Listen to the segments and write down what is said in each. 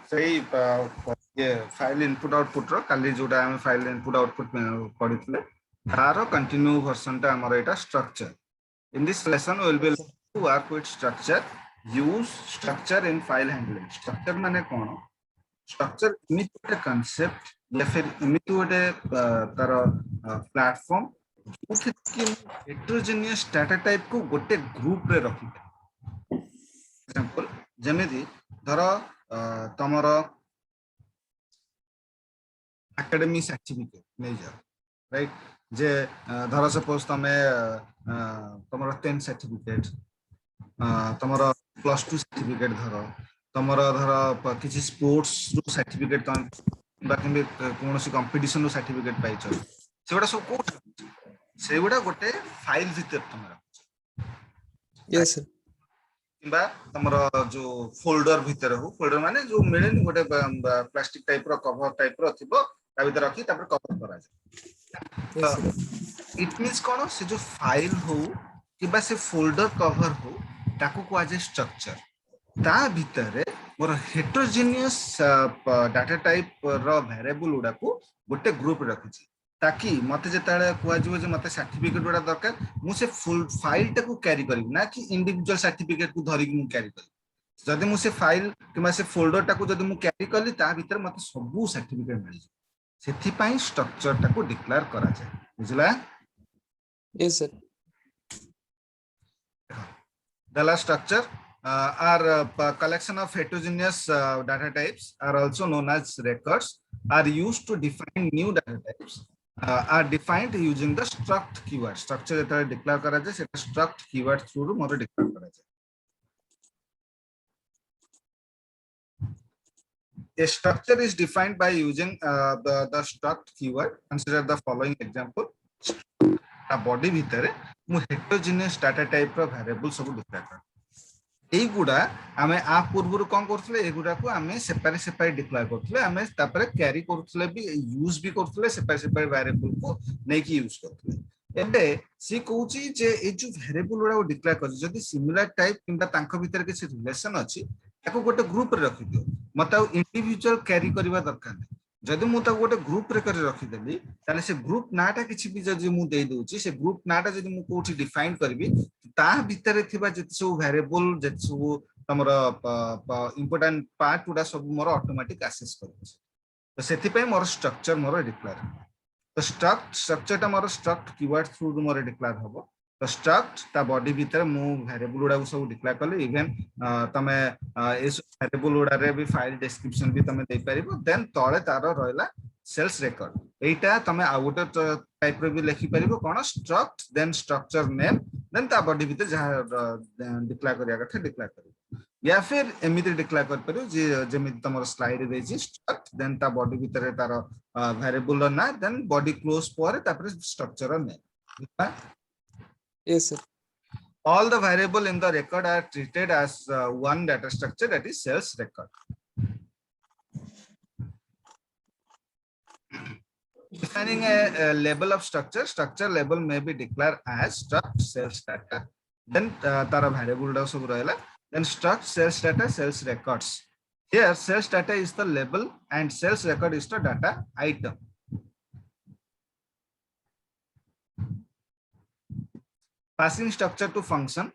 सही ये file input output रो काली जोटा हम फाइल इनपुट आउटपुट पढितले तार कंटिन्यू वर्जन टा हमर एटा structure in this lesson we will be to work with structure use structure in file handling structure माने कोन स्ट्रक्चर इमित गोटे कांसेप्ट या फिर इमित गोटे तार प्लेटफॉर्म कि हेटेरोजेनियस डाटा टाइप को गोटे ग्रुप रे रखि एग्जांपल जेमेदी धर तमर एकेडमी सर्टिफिकेट नहीं जाओ राइट जे धर सपोज तमे तमर 10 सर्टिफिकेट तमर +2 सर्टिफिकेट धर तमर धर किसी स्पोर्ट्स रो सर्टिफिकेट तम बाकी कोनोसी कंपटीशन रो सर्टिफिकेट पाइछ सेगुडा सब कोठ सेगुडा गोटे फाइल भीतर तमरा यस सर किंबा तमर जो फोल्डर भीतर हो फोल्डर माने जो मिले गोटे प्लास्टिक टाइप रो कवर टाइप रो थिबो ता भीतर रखी तापर कवर करा जाय इट मींस कोन से जो फाइल हो किबा से फोल्डर कवर हो ताको को आज स्ट्रक्चर ता भीतर मोर हेटेरोजेनियस डाटा टाइप रो वेरिएबल उडा को गोटे ग्रुप रखिछि ताकि मते जेताळे कुआ जिवो जे मते सर्टिफिकेट उडा दरकार मु से फुल फाइल टाको कैरी करी ना कि इंडिविजुअल सर्टिफिकेट को धरि मु कैरी करी जदि मु से फाइल किमा से फोल्डर टाको जदि मु कैरी करली ता भीतर मते सब सर्टिफिकेट मिल जे सेथि पई स्ट्रक्चर टाको डिक्लेयर करा जाय बुझला yes sir The last structure are collection of heterogeneous data types are also known as records are used to define new data types are defined using the struct keyword structure jeta declare kara jay seta struct keyword through ru moro declare kara jay a structure is defined by using the struct keyword consider the following example a body bhitare mu heterogeneous data type ro variable सब declare kara एगुडा आमे आ पूर्वरु कोन करथले एगुडा को आमे separate declare करथले आमे तापरे carry करथले भी use भी करथले सेपरेट वेरिएबल को नै कि यूज करथले एबे सी कहूची जे ए जो वेरिएबल उडा डिक्लेयर कर जदी सिमिलर टाइप किंबा तांको भीतर किछि रिलेशन अछि ताको गोटे ग्रुप रे रखि दियो मता इंडिविजुअल कैरी करबा दरकार नै जदि मु ताको गोटे ग्रुप रे कर रखि देली ताले से ग्रुप नाटा किछि भी जदि मु दे दोची से ग्रुप नाटा जदि मु कोठी डिफाइन करबी ता भीतर थिबा जति सब वेरिएबल जति सब तमर इंपोर्टेंट पार्ट उडा सब मोर ऑटोमेटिक एक्सेस करबो तो सेति पे मोर स्ट्रक्चर मोर डिक्लेयर तो स्ट्रक्चर ता मोर स्ट्रक्ट कीवर्ड थ्रू मोर डिक्लेयर होबो तो स्ट्रक्ट ता बॉडी भीतर मु वेरिएबल उडा सब डिक्लेयर करले इवन तमे इस वेरिएबल उडा रे भी फाइल डिस्क्रिप्शन भी तमे दे परिबो देन तळे तारो रहला सेल्स रेकॉर्ड एटा तमे आउटर टाइप रे भी लिखि परिबो कोन struct then structure name then ता बॉडी भीतर जहा डिक्लेयर करिया कथा डिक्लेयर करियो या फिर एमिति डिक्लेयर कर परियो जे जेमिति तमर स्लाइड रे जे स्ट्रक्ट देन ता बॉडी भीतर तारो वेरिएबल ना देन बॉडी क्लोज पर तापर structure name yes sir all the variable in the record are treated as one data structure that is sales record defining a label of structure label may be declared as struct sales data then tara variable da sab rahela then struct sales data sales records here sales data is the label and sales record is the data item passing structure to function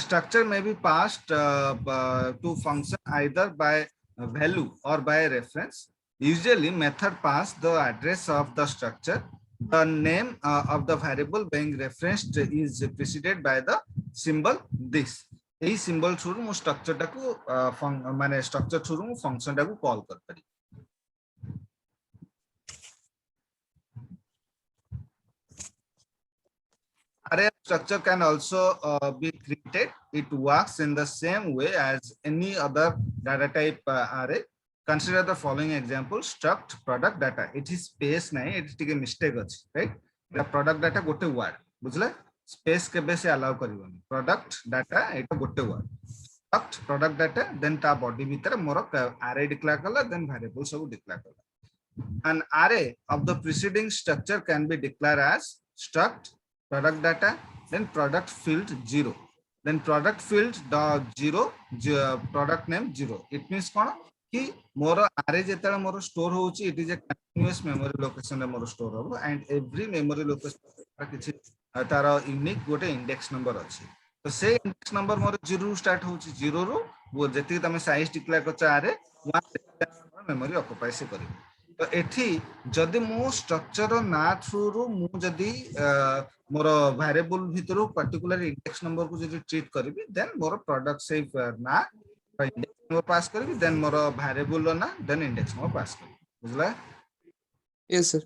structure may be passed to function either by value or by reference usually method pass the address of the structure the name of the variable being referenced is preceded by the symbol this এই symbol through मु structure टाको माने structure through मु function टाको call कर परी array structure can also be created. It works in the same way as any other data type array. Consider the following example: struct product data. It is space nahi, it is mistake अछि, right? The product data gote word बुझले, space केबे से allow करिवनी. Product data एटा गोटे word. Struct product data, then ता body भीतर मोर array declare कला, then variable सब declare कला. An array of the preceding structure can be declared as struct product data, then product field 0, then product field the 0 product name 0. It means कौन कि मोर array जेतला मोर store होची, it is a continuous memory location रे मोर store होबो, and every memory location किछि तार unique गोटे index number अछि. तो से index number मोर 0 रू start होची, 0 रू वो जति तमे size declare करछ array वहाँ memory occupy से करिवो. तो एठी जदि मो स्ट्रक्चर ना थ्रू रु मु जदि मोर वेरिएबल भितरु पर्टिकुलर इंडेक्स नंबर को जदि ट्रीट करबी, देन मोर प्रोडक्ट से ना इंडेक्स नंबर पास करबी, देन मोर वेरिएबल ना देन इंडेक्स नंबर पास करबी. बुझला? yes sir,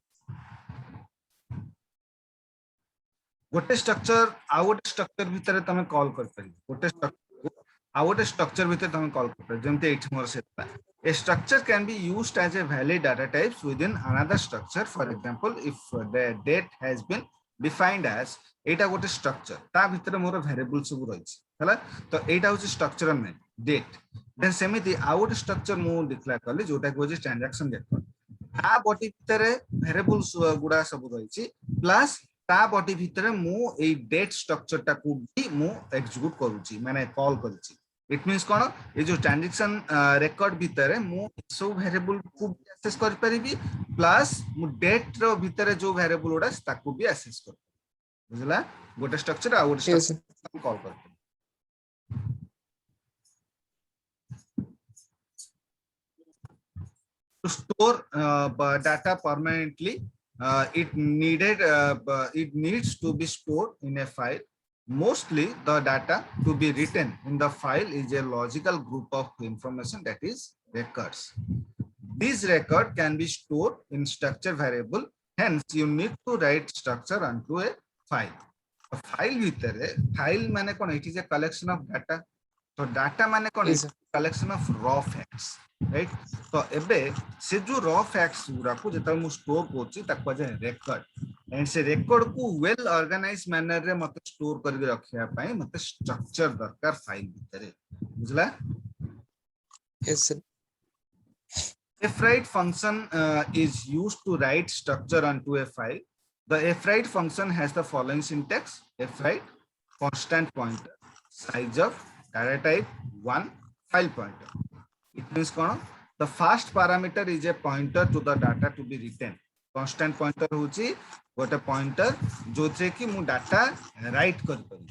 गोटे स्ट्रक्चर आ गोटे स्ट्रक्चर भितर तमे कॉल कर परिबो. गोटे स्ट्रक्चर आ गोटे स्ट्रक्चर भितर तमे कॉल कर परिबो. जेमते एठी मोर सेता a structure can be used as a valid data types within another structure. For example, if the date has been defined as एटा गोटे स्ट्रक्चर ता भितर मोर वेरिएबल सब रहिछ हला, तो एटा होची स्ट्रक्चर नै डेट. देन सेमिति आ गोटे स्ट्रक्चर मु डिक्लेयर करली जोटा को होची ट्रांजैक्शन रेकॉर्ड. आ बॉडी भितर वेरिएबल्स गुडा सब रहिछि, प्लस ता बॉडी भितर मु ए डेट स्ट्रक्चर टा को भी मु एग्जीक्यूट करूची, माने कॉल करूची. इट मीन्स कौन ये जो ट्रांजैक्शन रेकॉर्ड भितर मु सब वेरिएबल को भी एक्सेस कर परिबी, प्लस मु डेट रो भितर जो वेरिएबल उडा ताको भी एक्सेस कर. बुझला? गोटे स्ट्रक्चर आ गोटे yes sir, स्ट्रक्चर कॉल कर. To store data permanently, it needs to be stored in a file. Mostly the data to be written in the file is a logical group of information, that is records. These records can be stored in structure variable, hence you need to write structure onto a file. A file भितरे file माने कोन, it is a collection of data. तो data माने कोन, yes sir, collection of raw facts, right? तो एबे से जो raw facts गुरा को जेता मु स्टोर करछि ताको जे record, एंड से record को well organized manner रे मते स्टोर करके रखिया पई मते structure दरकार फाइल भितरे. बुझला? yes sir, fwrite function is used to write structure onto a file. The fwrite function has the following syntax: fwrite constant pointer, size of data type 1, file pointer. It means the first parameter is a pointer to the data to be written. Constant pointer होची गोटे pointer जो थे कि मु data write कर परी.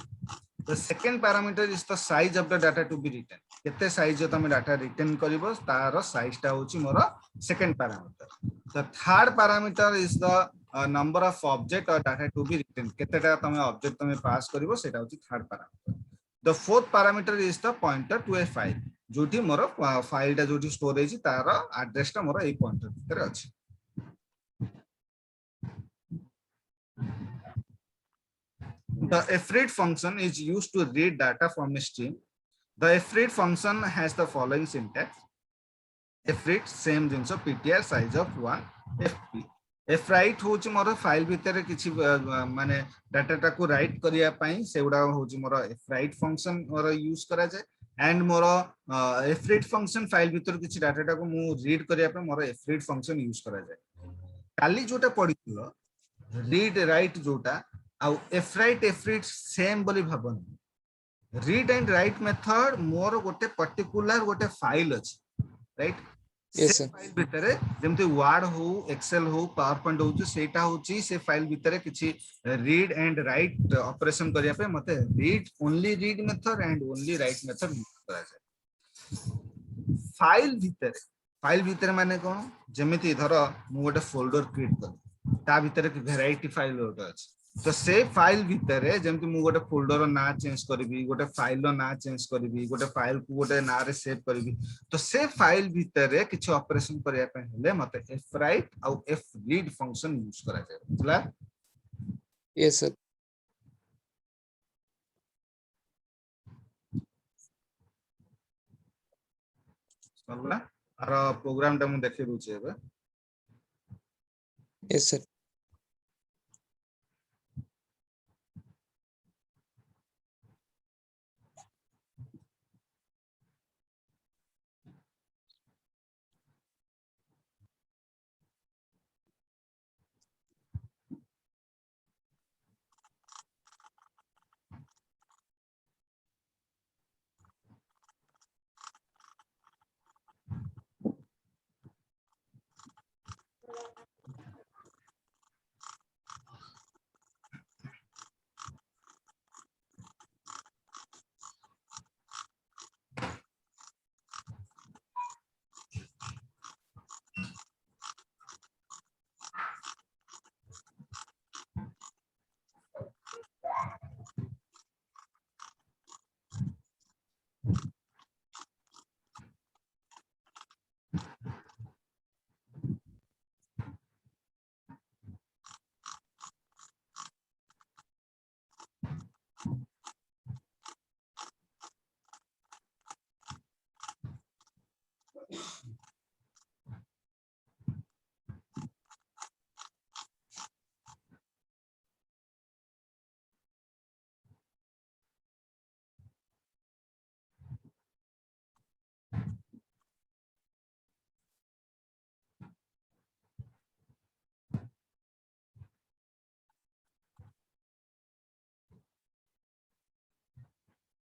The second parameter is the size of the data to be written. केते size जो तमे data written करिवो तार size टा होची मोर second parameter. The third parameter is the number of object or data to be written. केतेटा तमे object तमे pass करिवो सेटा होची third parameter. The fourth parameter is the pointer to a file. जोठी more file टा जोठी store हेची तार address टा मोर एई pointer भितर अछि. The fread function is used to read data from a stream. The fread function has the following syntax: fread same jinso ptr size of 1 fp. fwrite होची मोर file भितर किछि माने डाटा टा को राइट करिया पई सेउडा होची मोर fwrite फंक्शन मोर use करा जाय, and more fread function file भितर किछि डाटा टा को मु रीड करिया पई मोर fread फंक्शन यूज करा जाय. काली जोटा पडिलो रीड राइट जोटा आउ fwrite fread सेम बोली Bhaban. Read and right method मोर गोटे पर्टिकुलर गोटे फाइल अछि, राइट? yes से sir, फाइल भितरे जेमते वर्ड हो, एक्सेल हो, पावर पॉइंट हो, सेटा होची से फाइल भितरे किछि रीड एंड राइट ऑपरेशन करिया पे मते read only read method and only right method use करा जाय. फाइल भितरे माने कोन, जेमिति धर मु गोटे फोल्डर क्रिएट कर ता भितरे कि वैरायटी फाइल गोटे अछि, तो से फाइल भितरे जेमति मु गोटे फोल्डर ना चेंज करबी, गोटे फाइल रो ना चेंज करबी, गोटे फाइल को गोटे ना रे सेव करबी, तो से फाइल भितरे किछ ऑपरेशन करिया पे हेले मते fwrite आ fread फंक्शन यूज करा जाय. बुझला? yes sir, गला आर प्रोग्राम टा मु देखि रुचे एबे Yes, sir.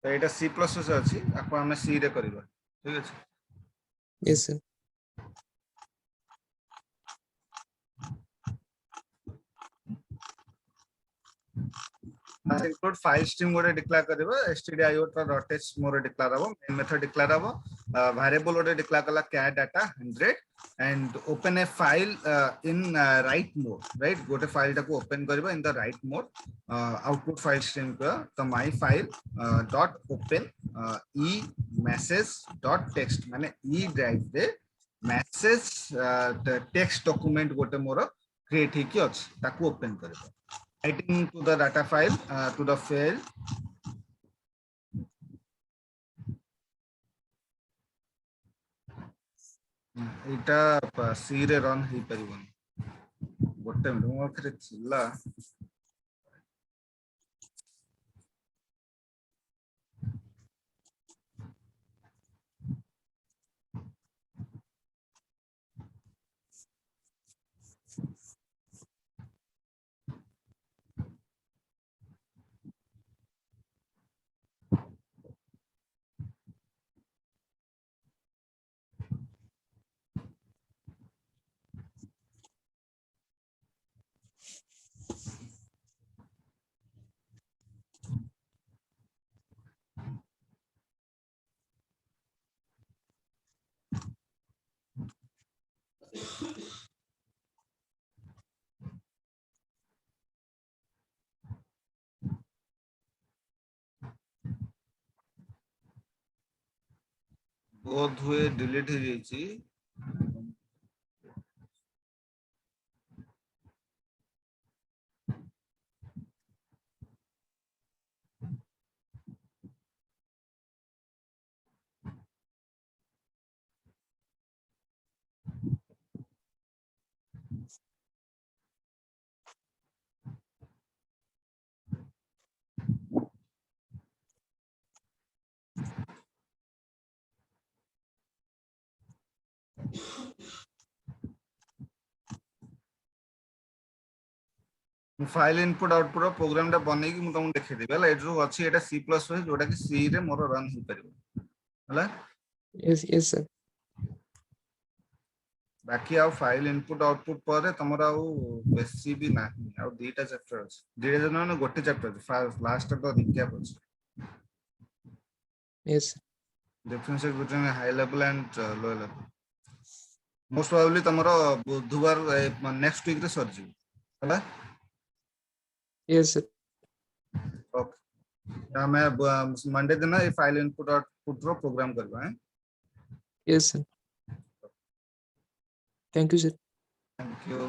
तो एटा C++ अछि आको हमें C रे करबा ठीक अछि Yes, sir. include file stream गोटे डिक्लेयर करबा stdio.h मोर डिक्लेयर हबो मेन मेथड डिक्लेयर हबो variable गोटे डिक्लेयर कला char data 100 and open a file in write mode right गोटे फाइल टाको ओपन करबा in the write mode output file stream को तो my file dot open e message dot text माने e drive रे message text document गोटे मोर create हे कि अछि ताको ओपन करबा writing to the data file to the file एटा सी रे रन हे परिबन गोटे मिनट मो पाखरे छिला बोध हुए डिलीट हे जाईची फाइल इनपुट आउटपुट प्रोग्राम टा बनै कि मु तुम देखै देबे हला एजो अछि एटा C++ जोटा कि C रे मोर रन हे परिबो हला Yes, yes, sir. बाकी आउ फाइल इनपुट आउटपुट पर तमरा आउ बेसी भी नाही आउ दीटा चैप्टर अछि दीटा जन न गोटे चैप्टर अछि लास्ट तो रिकैप अछि Yes, sir. Difference between high level and low level most probably तमरो बुधवार नेक्स्ट वीक रे सरजी हला Yes, sir. ओके हमें मंडे दिन ये फाइल इनपुट आउटपुट रो प्रोग्राम करबा है Yes, sir. Thank you, sir. Thank you